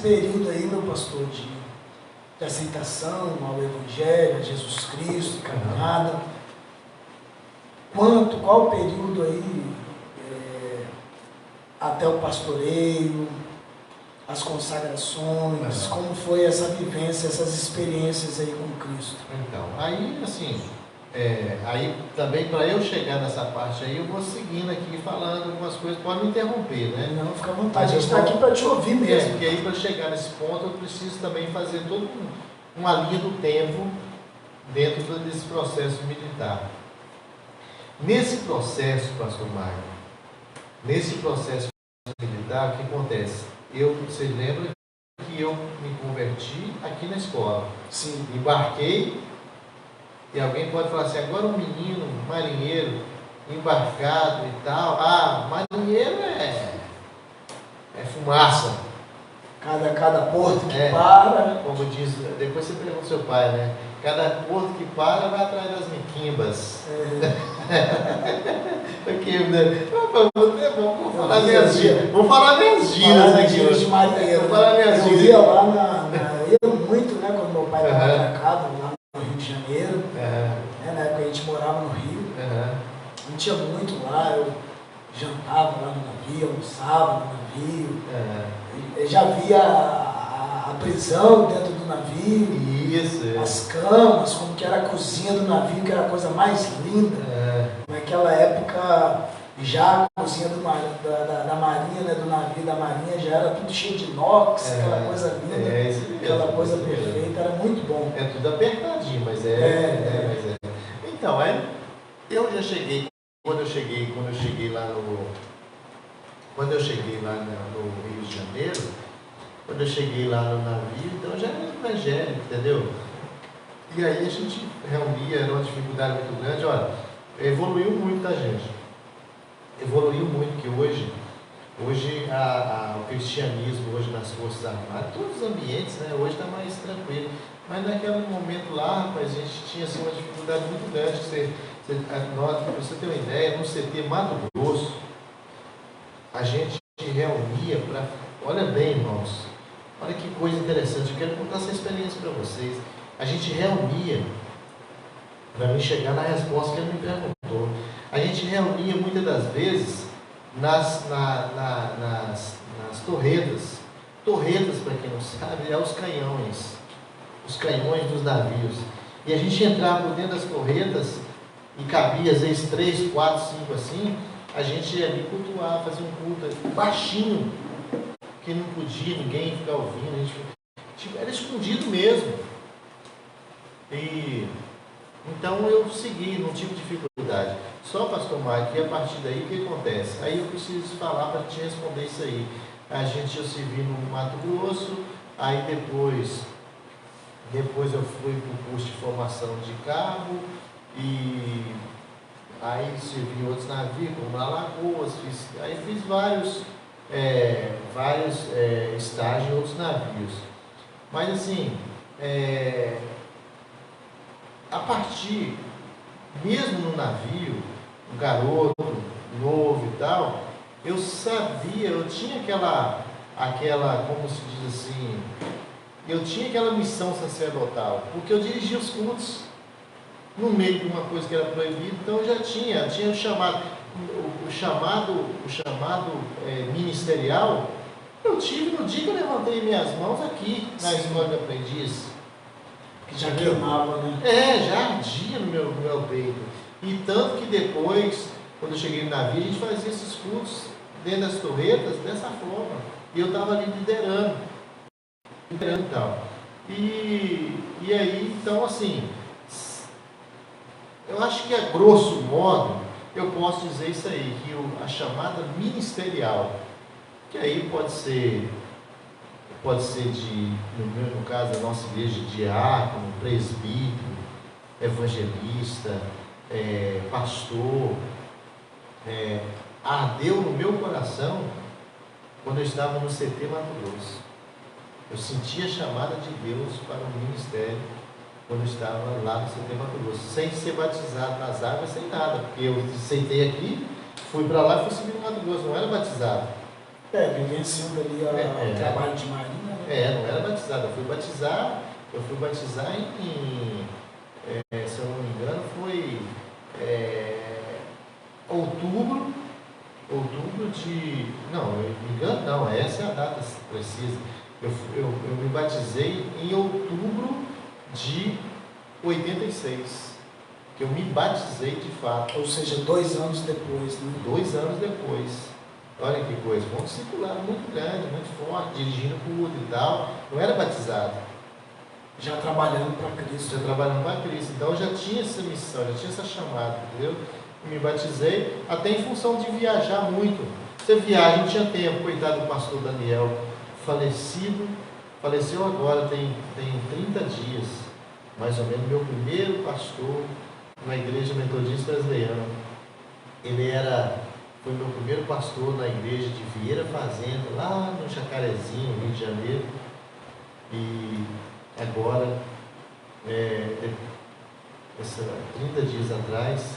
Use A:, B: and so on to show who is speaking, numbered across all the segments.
A: período aí, meu pastor, de aceitação ao Evangelho, a Jesus Cristo, caminhada, qual o período aí até o pastoreio, as consagrações, como foi essa vivência, essas experiências aí com Cristo?
B: Então, aí assim, aí também para eu chegar nessa parte aí, eu vou seguindo aqui falando algumas coisas, pode me interromper, né?
A: Não, fica à vontade, a gente está aqui para te ouvir mesmo.
B: Porque aí para chegar nesse ponto eu preciso também fazer toda uma linha do tempo dentro desse processo militar. Nesse processo, pastor Mário, nesse processo militar, o que acontece? Você lembra que eu me converti aqui na escola?
A: Sim.
B: Embarquei, e alguém pode falar assim, agora um menino, um marinheiro, embarcado e tal. Marinheiro é fumaça.
A: Cada porto que para.
B: Como diz, depois você pergunta ao seu pai, né? Cada porto que para vai atrás das miquimbas. Porque, vamos falar minhas gírias. Vou falar minhas gírias aqui hoje.
A: Vou falar minhas gírias. Eu ia lá eu ia muito, né, quando meu pai estava atracado, lá no Rio de Janeiro. Na época a gente morava no Rio. A gente ia muito lá, eu jantava lá no navio, almoçava no navio. Eu já via a prisão dentro do navio. As camas, como que era a cozinha do navio, que era a coisa mais linda. Naquela época, já a cozinha da marinha, né, do navio da marinha, já era tudo cheio de inox, aquela coisa linda, aquela coisa perfeita, era muito bom.
B: É tudo apertadinho, mas Então, eu já cheguei, quando eu cheguei lá no Rio de Janeiro, quando eu cheguei lá no navio, então já era evangélico, entendeu? E aí a gente reunia, era uma dificuldade muito grande. Olha, evoluiu muito, tá, gente? Evoluiu muito, que hoje o cristianismo, hoje nas Forças Armadas, todos os ambientes, né, hoje está mais tranquilo. Mas naquele momento lá, rapaz, a gente tinha assim, uma dificuldade muito grande. Para você ter uma ideia, no CT Mato Grosso, a gente reunia para... Olha bem, irmãos, olha que coisa interessante, eu quero contar essa experiência para vocês. A gente reunia, para mim chegar na resposta que ele me perguntou, a gente reunia muitas das vezes nas torretas. Torretas, para quem não sabe, é os canhões dos navios. E a gente entrava por dentro das torretas e cabia às vezes 3, 4, 5 assim, a gente ia ali cultuar, fazer um culto baixinho, que não podia ninguém ficar ouvindo, a gente, era escondido mesmo. E então eu segui, não tive dificuldade. Só, pastor Mário, que a partir daí o que acontece? Aí eu preciso falar para te responder isso aí. Eu servi no Mato Grosso, aí depois eu fui para o curso de formação de cabo, e aí servi em outros navios, como na Alagoas, fiz vários estágios em outros navios. Mas assim, a partir, mesmo no navio, um garoto, novo e tal, eu sabia, eu tinha aquela, como se diz assim, eu tinha aquela missão sacerdotal, porque eu dirigia os cultos no meio de uma coisa que era proibida, então eu já tinha o chamado ministerial, eu tive no dia que eu levantei minhas mãos aqui, na escola de aprendiz.
A: Que já queimava, né?
B: Já ardia no meu peito. E tanto que depois, quando eu cheguei no navio, a gente fazia esses cultos dentro das torretas dessa forma. E eu estava ali liderando e tal. E aí, então assim, eu acho que a grosso modo, eu posso dizer isso aí, que a chamada ministerial, que aí pode ser no caso da nossa igreja, diácono, presbítero, evangelista, pastor, ardeu no meu coração quando eu estava no CT Mato Grosso. Eu senti a chamada de Deus para o ministério quando eu estava lá no CT Mato Grosso, sem ser batizado nas águas, sem nada, porque eu aceitei aqui, fui para lá e fui subir no Mato Grosso, não era batizado.
A: Vivenciando ali o trabalho de Marinha, né?
B: Não era batizado. Eu fui batizar em se eu não me engano, foi outubro de... Não, me engano não, essa é a data precisa. Eu me batizei em outubro de 86. Que eu me batizei de fato.
A: Ou seja, 2 anos depois, né?
B: 2 anos depois. Olha que coisa, um discipulado muito grande, muito forte, dirigindo culto e tal. Não era batizado.
A: Já trabalhando para Cristo.
B: Já trabalhando para Cristo. Então eu já tinha essa missão, já tinha essa chamada, entendeu? Me batizei, até em função de viajar muito. Você viaja, não tinha tempo, coitado do pastor Daniel, faleceu agora, tem 30 dias, mais ou menos, meu primeiro pastor na igreja metodista brasileira. Foi meu primeiro pastor na igreja de Vieira Fazenda, lá no Jacarezinho, Rio de Janeiro. E agora, 30 dias atrás,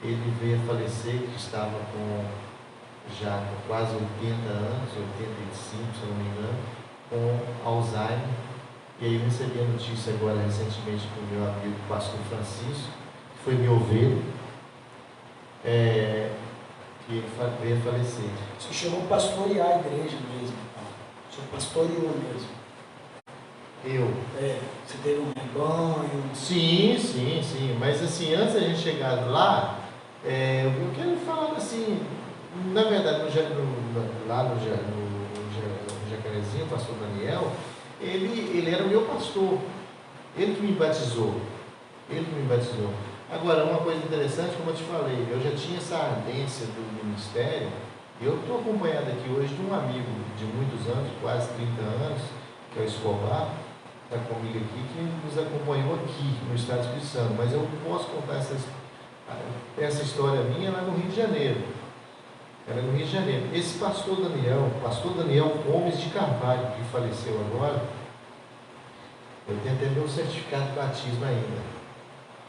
B: ele veio a falecer, que estava já com quase 80 anos, 85 se eu não me engano, com Alzheimer. E aí eu recebi a notícia agora recentemente do meu amigo pastor Francisco, que foi meu ovelho, que ele veio a falecer.
A: Você chegou a pastorear a igreja mesmo, tá? Você pastoreou mesmo. Você teve um rebanho?
B: Sim. Mas assim, antes da gente chegar lá, eu quero falar assim, na verdade, lá no Jacarezinho, o pastor Daniel, ele era o meu pastor. Ele que me batizou. Agora, uma coisa interessante, como eu te falei, eu já tinha essa ardência do ministério. Eu estou acompanhado aqui hoje de um amigo de muitos anos, quase 30 anos, que é o Escobar, está comigo aqui, que nos acompanhou aqui no estado do Espírito Santo. Mas eu não posso contar essa história minha lá no Rio de Janeiro. Era no Rio de Janeiro. Esse pastor Daniel Gomes de Carvalho, que faleceu agora, eu tenho até meu certificado de batismo ainda.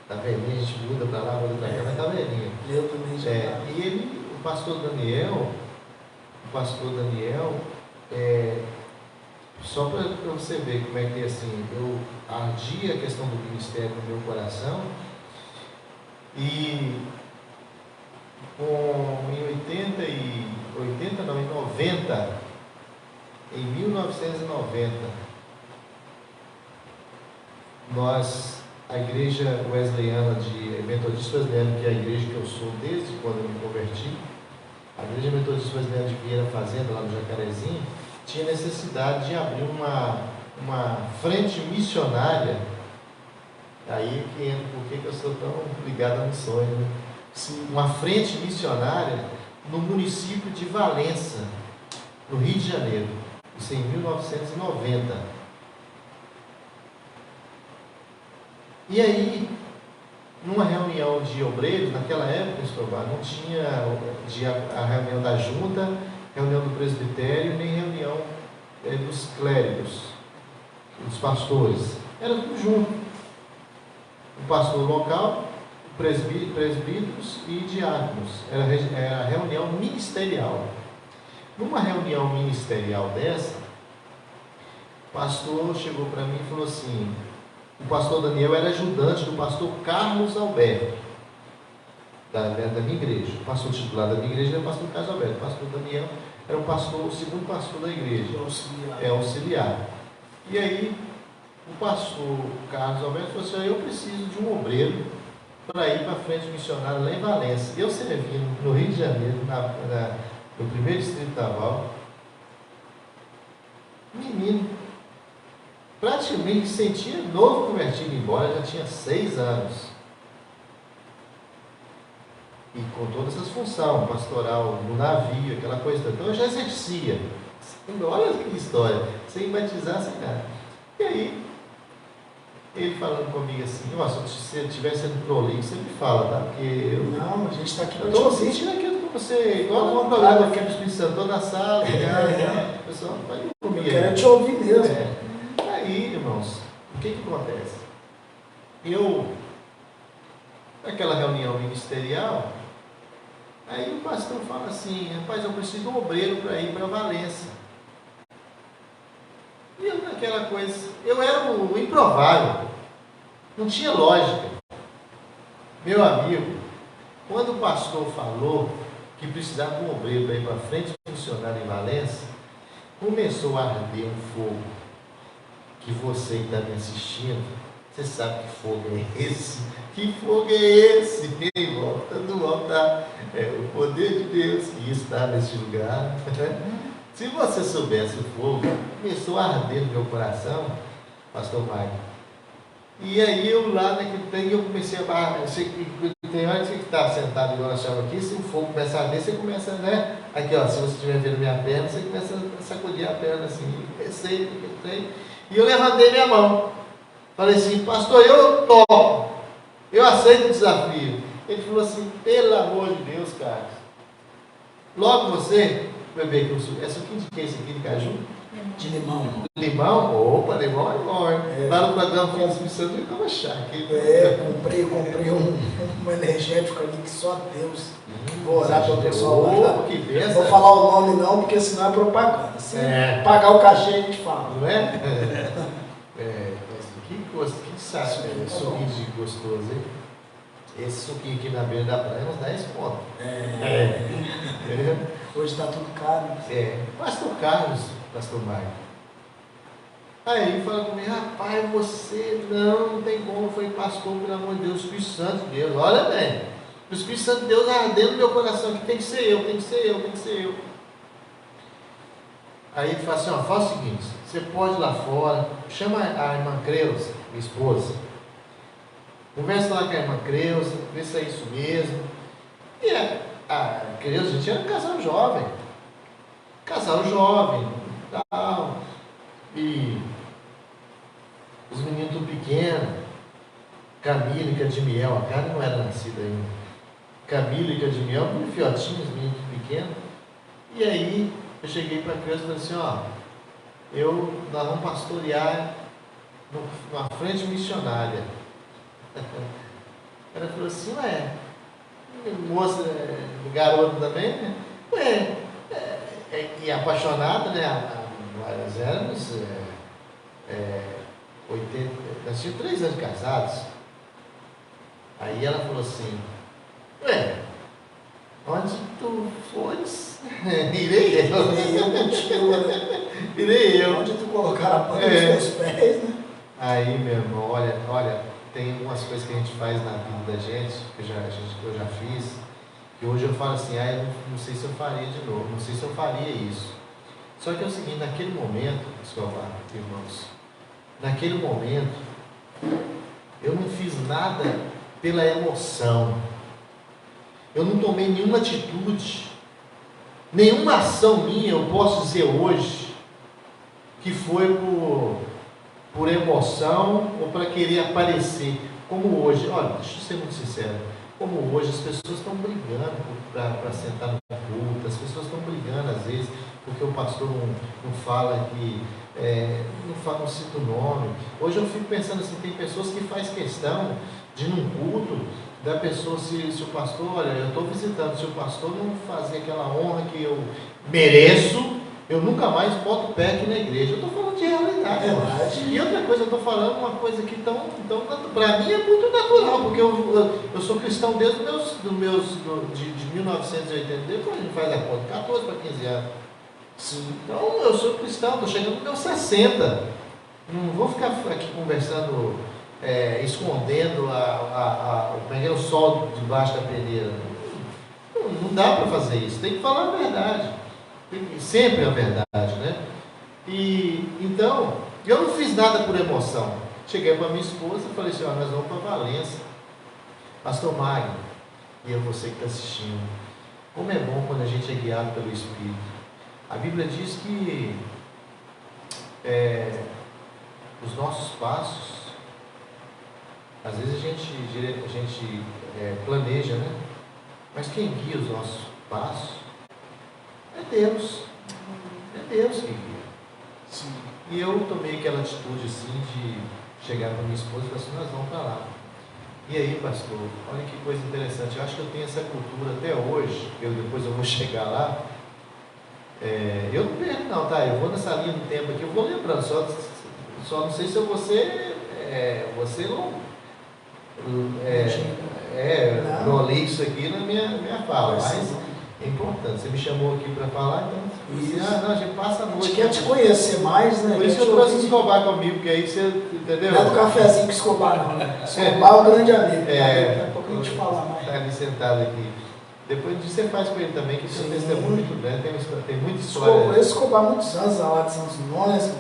B: Tá velhinha, a gente muda para lá, muda para cá, mas tá velhinha.
A: Eu também já.
B: E o pastor Daniel, só para você ver como é que assim, eu ardia a questão do ministério no meu coração, e em 1990, a igreja wesleyana de Metodista Wesleyana, que é a igreja que eu sou desde quando eu me converti, a igreja Metodista Wesleyana de Vieira Fazenda, lá no Jacarezinho, tinha necessidade de abrir uma frente missionária. Aí que entra por que eu sou tão ligado a missões, né? Sim, uma frente missionária no município de Valença, no Rio de Janeiro, isso em 1990. E aí, numa reunião de obreiros, naquela época, Escobar, não tinha a reunião da junta, reunião do presbitério, nem reunião dos clérigos, dos pastores. Era tudo junto. O pastor local, presbíteros e diáconos. Era a reunião ministerial. Numa reunião ministerial dessa, o pastor chegou para mim e falou assim: o pastor Daniel era ajudante do pastor Carlos Alberto, da minha igreja. O pastor titular da minha igreja era o pastor Carlos Alberto. O pastor Daniel era o segundo pastor da igreja. Auxiliar. E aí, o pastor Carlos Alberto falou assim: eu preciso de um obreiro para ir para a frente missionária lá em Valença. Eu servi no Rio de Janeiro, no primeiro distrito da Val. Menino, praticamente sentia novo convertido, embora já tinha 6 anos. E com todas essas funções, pastoral, no navio, aquela coisa. Então eu já exercia. Olha que história, sem batizar, sem nada. E aí, ele falando comigo assim: nossa, se você estiver sendo prolixo, você me fala, tá? Porque eu.
A: Não, a gente está aqui para
B: te ouvir. Eu estou sentindo aquilo com você, igual no programa aqui do Espírito Santo, estou na sala, o pessoal pode comigo.
A: Eu quero te ouvir mesmo.
B: Aí, irmãos, o que acontece? Naquela reunião ministerial, Aí o pastor fala assim, rapaz, eu preciso de um obreiro para ir para Valença. E eu naquela coisa, eu era o improvável, não tinha lógica. Meu amigo, quando o pastor falou que precisava de um obreiro para ir para frente funcionar em Valença, começou a arder um fogo, que você que está me assistindo, você sabe que fogo é esse? Que fogo é esse? Em volta do altar, é o poder de Deus que está nesse lugar. Se você soubesse o fogo, começou a arder no meu coração, pastor Mário. E aí eu lá naquele tempo eu comecei a... Tem hora que você está sentado igual nós chamamos aqui, se o fogo começa a arder, você começa, né? Aqui ó, se você estiver vendo minha perna, você começa a sacudir a perna assim, pensei. E eu levantei minha mão. Falei assim, pastor, eu topo. Eu aceito o desafio. Ele falou assim, pelo amor de Deus, cara. Logo você, bebê, que é suquinho de que esse aqui de caju?
A: De limão.
B: Limão? Opa, limão é bom, hein? Lá no programa Filhos do Santo, eu como chá aqui.
A: Comprei um energético ali que só Deus. Vou orar para o pessoal lá.
B: Que benção.
A: Vou falar o nome não, porque senão é propaganda. Se pagar o cachê, a gente fala.
B: Não é? Que saco, suquinho de gostoso, hein? Esse suquinho aqui na beira da praia, uns 10 pontos.
A: Hoje está tudo caro.
B: Pastor Carlos, pastor Mário. Aí ele fala comigo, rapaz, você não tem como, foi pastor, pelo amor de Deus, o Espírito Santo de Deus. Olha bem, o Espírito Santo de Deus ardendo no meu coração, que tem que ser eu, tem que ser eu, tem que ser eu. Aí ele fala assim, faz o seguinte, você pode ir lá fora, chama a irmã Creuza, minha esposa, conversa lá com a irmã Creuza, vê se é isso mesmo. E a Creuza, a gente era um casal jovem, tal, e os meninos tudo pequenos, Camila e Cadimiel, a Karen não era nascida ainda, Camila e Cadimiel, muito fiotinhos, os meninos tudo pequenos. E aí eu cheguei para a Creuza e falei assim, nós vamos pastorear numa frente missionária. Ela falou assim, moça, garota também, né? E apaixonada, né? Nós éramos 80, nós tínhamos 3 anos casados. Aí ela falou assim, onde tu fores, irei eu.
A: Irei eu contigo, né?
B: Irei eu.
A: Onde tu colocar a palma dos teus pés, né?
B: Aí, meu irmão, olha, tem umas coisas que a gente faz na vida da gente, que eu já fiz, que hoje eu falo assim, eu não sei se eu faria de novo, não sei se eu faria isso. Só que é o seguinte, naquele momento, irmãos, naquele momento, eu não fiz nada pela emoção. Eu não tomei nenhuma atitude, nenhuma ação minha, eu posso dizer hoje, que foi por emoção ou para querer aparecer. Como hoje, olha, deixa eu ser muito sincero, como hoje as pessoas estão brigando para sentar no culto, as pessoas estão brigando às vezes, porque o pastor não fala que, não cita o nome. Hoje eu fico pensando assim, tem pessoas que fazem questão de num culto, da pessoa, se o pastor, olha, eu estou visitando, se o pastor não fazer aquela honra que eu mereço, eu nunca mais boto o pé aqui na igreja. Eu estou falando de realidade. E outra coisa, eu estou falando uma coisa que para mim é muito natural, porque eu sou cristão desde de 1980, quando a gente faz a conta, 14 para 15 anos. Sim. Então eu sou cristão, estou chegando nos meus 60. Não vou ficar aqui conversando, escondendo o sol debaixo da peneira. Não dá para fazer isso, tem que falar a verdade. Sempre a verdade, né? E então, eu não fiz nada por emoção. Cheguei para minha esposa e falei assim, nós vamos para Valença. Pastor Magno, e você que está assistindo, como é bom quando a gente é guiado pelo Espírito. A Bíblia diz que os nossos passos, às vezes a gente planeja, né? Mas quem guia os nossos passos é Deus. É Deus que guia. Sim. E eu tomei aquela atitude assim de chegar para minha esposa e falar assim, nós vamos para lá. E aí, pastor, olha que coisa interessante. Eu acho que eu tenho essa cultura até hoje, depois eu vou chegar lá. Eu não perco não, tá? Eu vou nessa linha do tempo aqui, eu vou lembrando, só não sei se eu vou ser prolixo aqui na minha fala, mas é importante. Você me chamou aqui para falar, então a gente passa a noite.
A: A gente quer te conhecer mais, né?
B: Por isso que eu trouxe Escobar comigo, porque aí você, entendeu?
A: Não é do cafezinho que Escobar não, né? Escobar é o grande amigo. Daqui a pouco a gente fala mais.
B: Está ali sentado aqui. Depois disso você faz com ele também, que seu testemunho muito grande, tem muita história.
A: Eu conheço Escobar há muitos anos, lá de São Simões.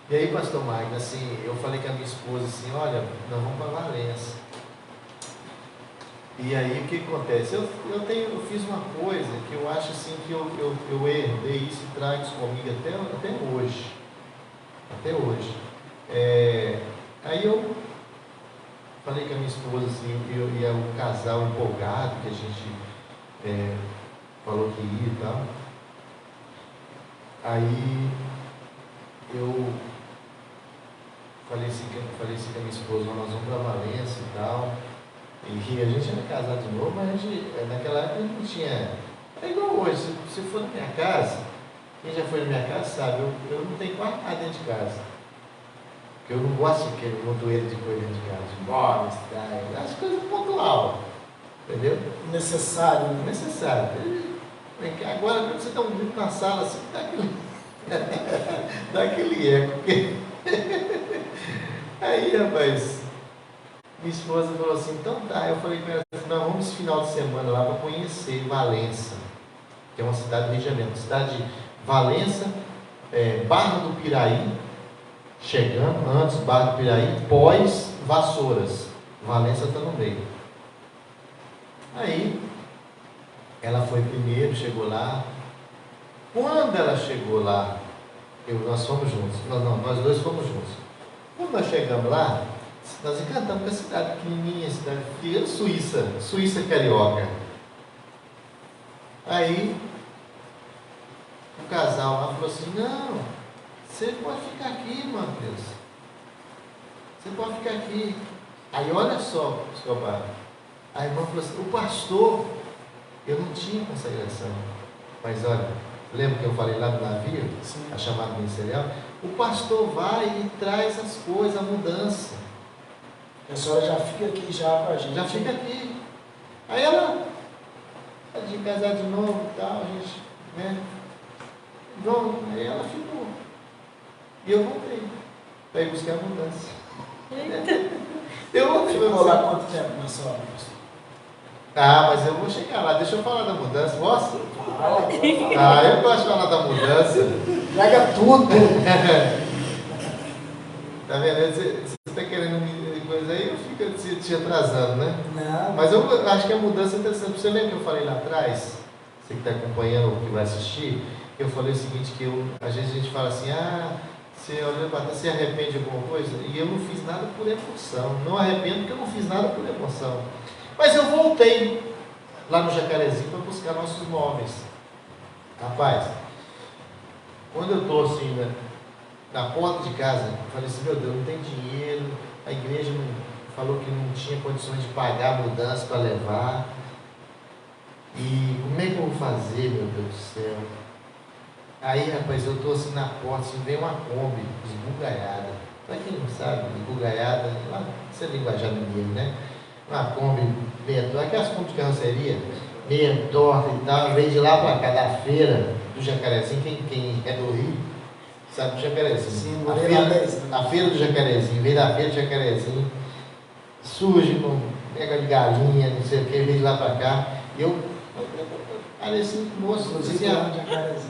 B: E aí, pastor Magno, assim, eu falei com a minha esposa assim, olha, nós vamos para Valença. E aí o que acontece? Eu fiz uma coisa que eu acho assim que eu herdei isso e trago isso comigo até hoje. Até hoje. Aí eu falei com a minha esposa assim, e o casal empolgado que a gente falou que ia e tal. Aí eu falei assim com a minha esposa, nós vamos para Valença e tal. E a gente era casado de novo, mas naquela época a gente não tinha. É igual hoje, se for na minha casa, quem já foi na minha casa sabe, eu não tenho quase nada dentro de casa. Porque eu não gosto de aquele montoeiro de coisa dentro de casa, de móveis, as coisas pontuais, entendeu?
A: Necessário, né?
B: Necessário. Agora, quando você dá um grito na sala, assim, dá aquele eco. Aí, rapaz, minha esposa falou assim, então tá. Eu falei com ela assim, nós vamos esse final de semana lá para conhecer Valença, que é uma cidade do Rio de Janeiro, cidade de Valença, Barra do Piraí, chegando, antes Barra do Piraí, pós Vassouras. Valença está no meio. Aí, ela foi primeiro, chegou lá. Quando ela chegou lá, nós fomos juntos, nós dois fomos juntos. Quando nós chegamos lá, nós encantamos com a cidade pequenininha, cidade pequena, Suíça carioca. Aí, o casal lá falou assim, não, você pode ficar aqui, Matheus. Você pode ficar aqui. Aí, olha só, Escobar. A irmã falou assim, o pastor, eu não tinha consagração. Mas olha, lembra que eu falei lá do navio? Sim. A chamada ministerial? O pastor vai e traz as coisas, a mudança.
A: A senhora já fica aqui já com a gente.
B: Já fica aqui. Aí ela, a gente casar de novo e tal, a gente, né? Vamos. Aí ela ficou. E eu voltei para ir buscar a mudança. Eu voltei.
A: Ficou lá quanto tempo na sua obra?
B: Mas eu vou chegar lá. Deixa eu falar da mudança. Posso? Eu gosto de falar da mudança.
A: Traga tudo.
B: Tá vendo? Você está querendo me coisa aí, eu fico te atrasando, né?
A: Não.
B: Mas eu acho que a mudança é interessante. Você lembra que eu falei lá atrás? Você que está acompanhando ou que vai assistir, eu falei o seguinte, que às vezes a gente fala assim, você olhando para trás, você arrepende de alguma coisa? E eu não fiz nada por emoção. Não arrependo porque eu não fiz nada por emoção. Mas eu voltei lá no Jacarezinho para buscar nossos móveis. Rapaz, quando eu estou assim, na porta de casa, eu falei assim, meu Deus, não tem dinheiro, a igreja falou que não tinha condições de pagar a mudança para levar. E como é que eu vou fazer, meu Deus do céu? Aí, rapaz, eu estou assim na porta, assim, vem uma Kombi, esbugaiada. Para quem não sabe, esbugaiada, lá, isso é linguajar mineiro, né? Uma Kombi meia torta, aquelas Kombi de carroceria, meia torta e tal, veio de lá para cá, da feira do Jacarezinho, quem é do Rio, sabe do Jacarezinho?
A: Sim,
B: a feira do Jacarezinho, veio da feira do Jacarezinho, sujo, com pega de galinha, não sei o que, veio de lá para cá, e eu pareci moço,
A: inclusive lá no Jacarezinho.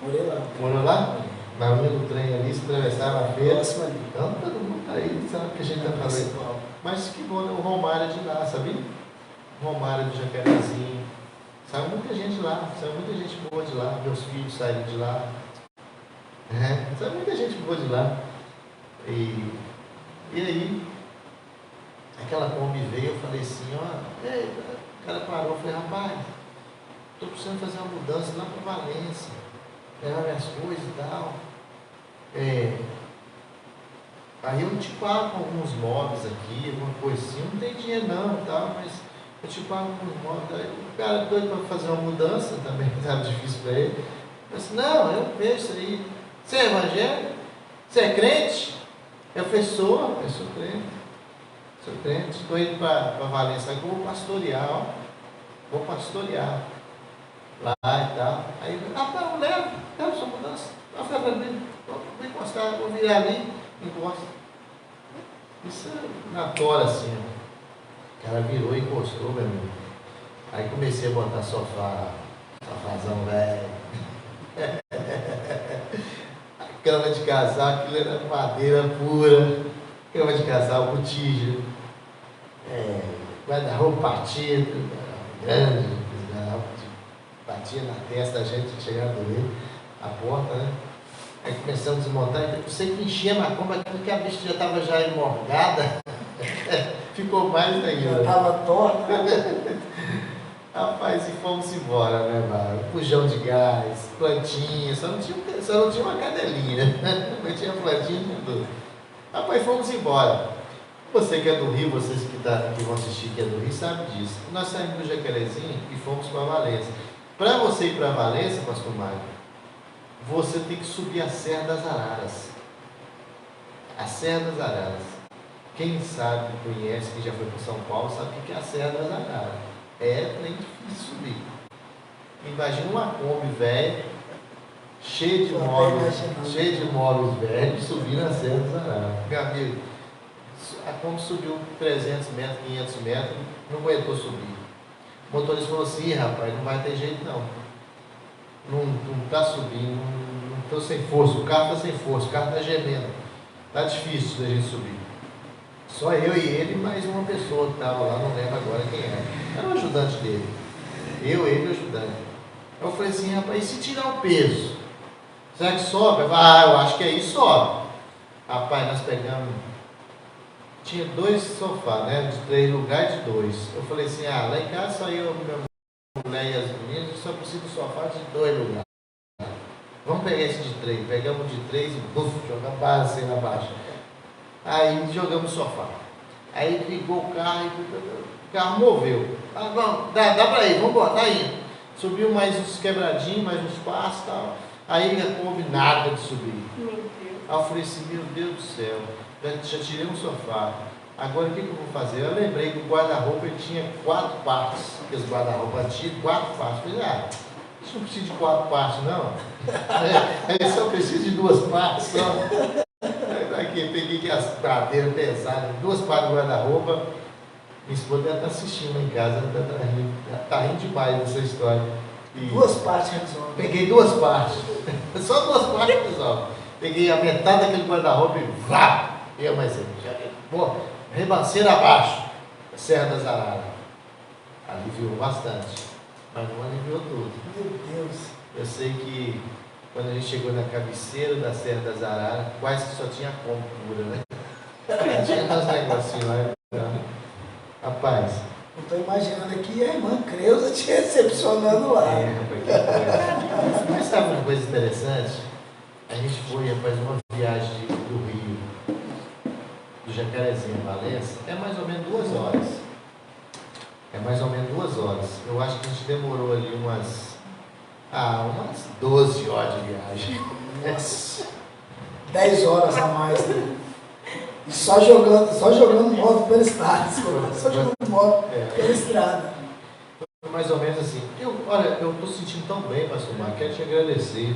A: Morei lá.
B: Morou lá? Na linha do trem ali, se atravessava a feira.
A: Próximo ali.
B: Então todo mundo tá aí, sabe o que a gente está falando. Mas que bom, né? O Romário é de lá, sabia? O Romário do Jacarezinho. Saiu muita gente lá, saiu muita gente boa de lá. Meus filhos saíram de lá. Saiu muita gente boa de lá. E aí, aquela Kombi veio, eu falei assim, o cara parou, eu falei, rapaz, estou precisando fazer uma mudança lá para Valença, levar minhas coisas e tal. Aí eu te pago alguns móveis aqui, alguma coisa assim, não tem dinheiro não e tal, mas eu te pago alguns móveis. Aí o cara doido para fazer uma mudança, também estava difícil para ele. Eu disse, não, eu vejo isso aí. Você é evangélico? Você é crente? Eu falei, sou crente. Sou crente, estou indo para Valença, agora vou pastorear, ó. Vou pastorear lá e tal. Aí, não, leva sua mudança. Eu falei para mim, vou encostar, vou virar ali, encosta. Isso é na tora assim, ó. O cara virou e encostou, meu amigo. Aí comecei a botar sofazão velho. Cama de casal, aquilo era madeira pura. Cama de casal, botija. Guarda-roupa partido, grande, batia na testa da gente, chegava a doer a porta, né? Aí começamos a desmontar, então você que enchia na compra, aquilo que a bicha já estava já emorgada, ficou mais ainda.
A: Já estava torta.
B: Rapaz, e fomos embora, né, mano? Pujão de gás, plantinha, só não tinha uma cadelinha, não tinha plantinha, tudo. Rapaz, fomos embora. Você que é do Rio, vocês que vão assistir que é do Rio, sabem disso. Nós saímos do Jacarezinho e fomos para Valença. Para você ir para Valença, pastor Mário, você tem que subir a Serra das Araras. A Serra das Araras. Quem sabe, conhece, que já foi para São Paulo, sabe o que é a Serra das Araras. É bem difícil subir. Imagina uma Kombi velha, cheia de móveis velhos, subir na Serra das Araras. Meu amigo, a Kombi subiu 300 metros, 500 metros, não aguentou subir. O motorista falou assim, rapaz, não vai ter jeito não. Não está subindo, não estou sem força, o carro está sem força, o carro está gemendo. Está difícil da gente subir. Só eu e ele, mais uma pessoa que estava lá, não lembro agora quem era. Era o ajudante dele. Eu, ele e o ajudante. Eu falei assim, rapaz, e se tirar o peso? Será que sobe? Eu acho que aí sobe. Rapaz, nós pegamos. Tinha 2 sofás, né? De 3 lugares, de 2. Eu falei assim, lá em casa só eu, minha mulher e as meninas, eu só preciso de sofá de 2 lugares. Vamos pegar esse de 3. Pegamos de 3 e jogamos base assim na baixa. Aí jogamos o sofá. Aí ligou o carro e o carro moveu. Não, dá para ir, vamos embora, tá indo. Subiu mais uns quebradinhos, mais uns passos e tal. Aí não houve nada de subir. Meu Deus. Aí eu falei assim, meu Deus do céu, já tirei um sofá. Agora o que eu vou fazer? Eu lembrei que o guarda-roupa ele tinha 4 partes. Porque os guarda-roupa tinham 4 partes. Eu falei, isso não precisa de 4 partes, não. Ele só precisa de 2 partes só. Aqui, peguei aqui as cadeiras pesadas, 2 partes de guarda-roupa. Minha esposa deve estar assistindo lá em casa, está rindo demais dessa história. E
A: 2 partes resolve.
B: Peguei 2 partes, só 2 partes resolve. Peguei a metade daquele guarda-roupa e vá! Rebanceira abaixo, Serra das Araras. Aliviou bastante, mas não aliviou tudo.
A: Meu Deus.
B: Eu sei que quando a gente chegou na cabeceira da Serra das Araras, quase que só tinha Kombi pura, né? Tinha uns negocinhos lá. Rapaz.
A: Eu estou imaginando aqui a irmã Creuza te recepcionando lá.
B: Rapaz, que coisa. Mas sabe uma coisa interessante? A gente foi, rapaz, uma viagem do Rio, do Jacarezinho a Valença, é mais ou menos 2 horas. É mais ou menos 2 horas. Eu acho que a gente demorou ali umas 12 horas de viagem.
A: Nossa. 10 horas a mais, né? E só jogando moto pela estrada. Só jogando moto pela estrada.
B: Foi mais ou menos assim. Olha, eu estou sentindo tão bem, pastor Marcos, quero te agradecer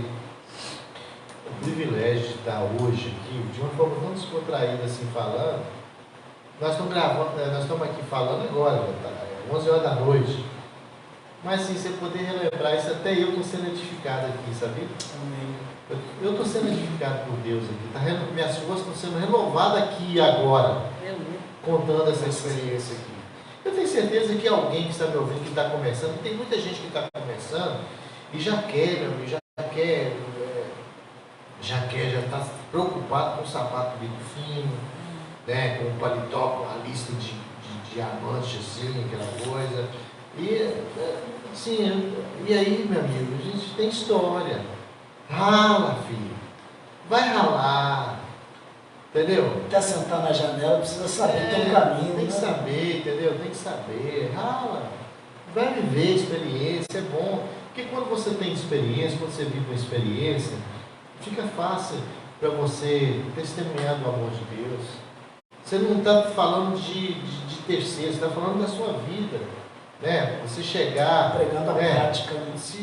B: o privilégio de estar hoje aqui, de uma forma tão descontraída assim falando. Nós estamos gravando, nós estamos aqui falando agora, já tá 11 horas da noite. Mas assim, você poder relembrar isso, até eu estou sendo edificado aqui, sabia?
A: Amém.
B: Eu estou sendo edificado por Deus aqui, minhas forças estão sendo renovadas aqui agora, contando essa experiência aqui. Eu tenho certeza que alguém que está me ouvindo, que está começando, tem muita gente que está começando e já quer, meu amigo, já está preocupado com o sapato bico fino, né, com o paletó, com a lista de diamante, assim, aquela coisa. E, assim, e aí, meu amigo, a gente tem história. Rala, filho. Vai ralar. Entendeu?
A: Até sentar na janela precisa saber, tem um caminho.
B: Tem que saber, entendeu? Tem que saber. Rala. Vai viver experiência, é bom. Porque quando você tem experiência, quando você vive uma experiência, fica fácil para você testemunhar do amor de Deus. Você não está falando de terceiro, você está falando da sua vida. Né? Você chegar...
A: Pregando a prática.
B: Se